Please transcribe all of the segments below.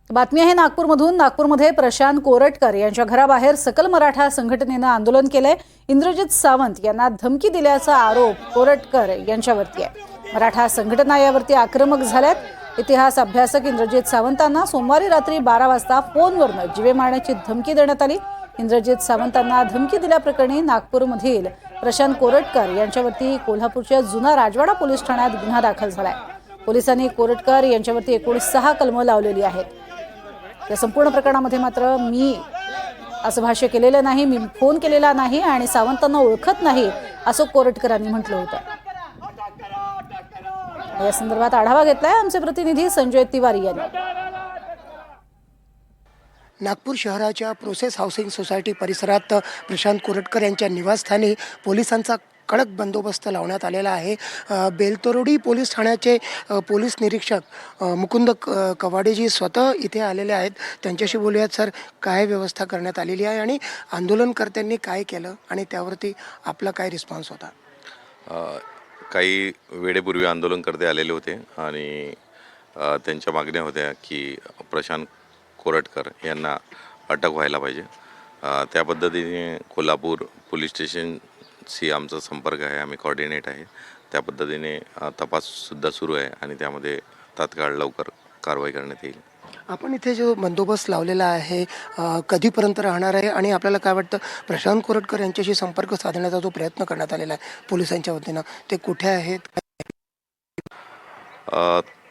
बातमी आहे नागपूरमधून। नागपूरमध्ये प्रशांत कोरटकर यांच्या घराबाहेर सकल मराठा संघटनेनं आंदोलन केलंय। इंद्रजित सावंत यांना धमकी दिल्याचा आरोप कोरटकर यांच्यावरती आहे। मराठा संघटना यावरती आक्रमक झाल्यात। इतिहास अभ्यासक इंद्रजित सावंतांना सोमवारी रात्री 12 वाजता फोनवरून जीवे मारण्याची धमकी देण्यात आली। इंद्रजित सावंतांना धमकी दिल्याप्रकरणी नागपूरमधील प्रशांत कोरटकर यांच्यावरती कोल्हापूरच्या जुना राजवाडा पोलीस ठाण्यात गुन्हा दाखल झालाय। पोलिसांनी कोरटकर यांच्यावरती एकूण 6 कलमं लावलेली आहेत। या संपूर्ण प्रकरणामध्ये मात्र मी असं भाष्य केलेलं नाही, मी फोन केलेला नाही आणि सावंतांना ओळखत नाही असं कोरटकरांनी म्हटलं होतं। या संदर्भात आढावा घेतलाय आमचे प्रतिनिधी संजय तिवारी यांनी। नागपूर शहराच्या प्रोसेस हाऊसिंग सोसायटी परिसरात प्रशांत कोरटकर यांच्या निवासस्थानी पोलिसांचा कडक बंदोबस्त लावण्यात आलेला आहे। बेलतरोडी पोलीस ठाण्याचे पोलीस निरीक्षक मुकुंद कवाडेजी स्वतः इथे आलेले आहेत। त्यांच्याशी बोलूयात। सर, काय व्यवस्था करण्यात आलेली आहे आणि आंदोलनकर्त्यांनी काय केलं आणि त्यावरती आपला काय रिस्पॉन्स होता? काही वेळेपूर्वी आंदोलनकर्ते आलेले होते आणि त्यांच्या मागण्या होत्या की प्रशांत कोरटकर यांना अटक व्हायला पाहिजे। त्या पद्धतीने कोल्हापूर पोलीस स्टेशनशी आमचा संपर्क आहे, आम्ही कोऑर्डिनेट आहे। त्या पद्धतीने तपाससुद्धा सुरू आहे आणि त्यामध्ये तात्काळ लवकर कारवाई करण्यात येईल। आपण इथे जो बंदोबस्त लावलेला आहे कधीपर्यंत राहणार आहे आणि आपल्याला काय वाटतं, प्रशांत कोरटकर यांच्याशी संपर्क साधण्याचा जो प्रयत्न करण्यात आलेला आहे पोलिसांच्या वतीनं, ते कुठे आहेत?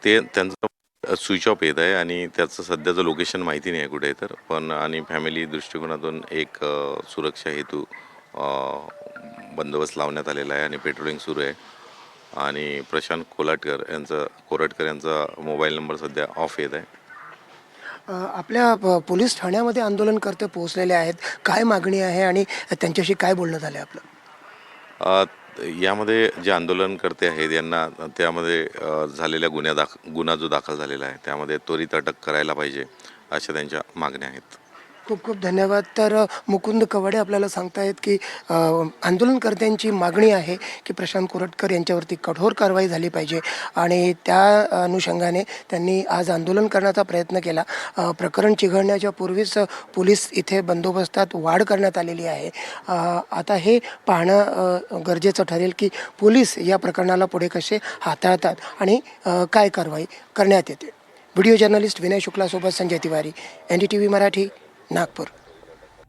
ते त्यांचं स्विच ऑफ येत आहे आणि त्याचं सध्याचं लोकेशन माहिती नाही आहे कुठे, तर पण आणि फॅमिली दृष्टिकोनातून एक सुरक्षा हेतू बंदोबस्त लावण्यात आलेला आहे आणि पेट्रोलिंग सुरू आहे। आणि प्रशांत कोरटकर यांचा मोबाईल नंबर सध्या ऑफ येत आहे। आपल्या पोलीस ठाण्यामध्ये आंदोलनकर्ते पोहोचलेले आहेत, काय मागणी आहे आणि त्यांच्याशी काय बोलणं झालं आपलं? यामध्ये जे आंदोलनकर्ते आहेत यांना त्यामध्ये झालेल्या गुन्हा जो दाखल झालेला आहे त्यामध्ये त्वरित अटक करायला पाहिजे अशा त्यांच्या मागण्या आहेत। खूप खूप धन्यवाद। तर मुकुंद कवाडे आपल्याला सांगतायत की आंदोलनकर्त्यांची मागणी आहे की प्रशांत कोरटकर यांच्यावरती कठोर कारवाई झाली पाहिजे आणि त्या अनुषंगाने त्यांनी आज आंदोलन करण्याचा प्रयत्न केला। प्रकरण चिघळण्याच्या पूर्वीच पोलीस इथे बंदोबस्तात वाढ करण्यात आलेली आहे। आता हे पाहणं गरजेचं ठरेल की पोलीस या प्रकरणाला पुढे कसे हाताळतात आणि काय कारवाई करण्यात येते। व्हिडिओ जर्नलिस्ट विनय शुक्लासोबत संजय तिवारी, NDTV मराठी, नागपूर।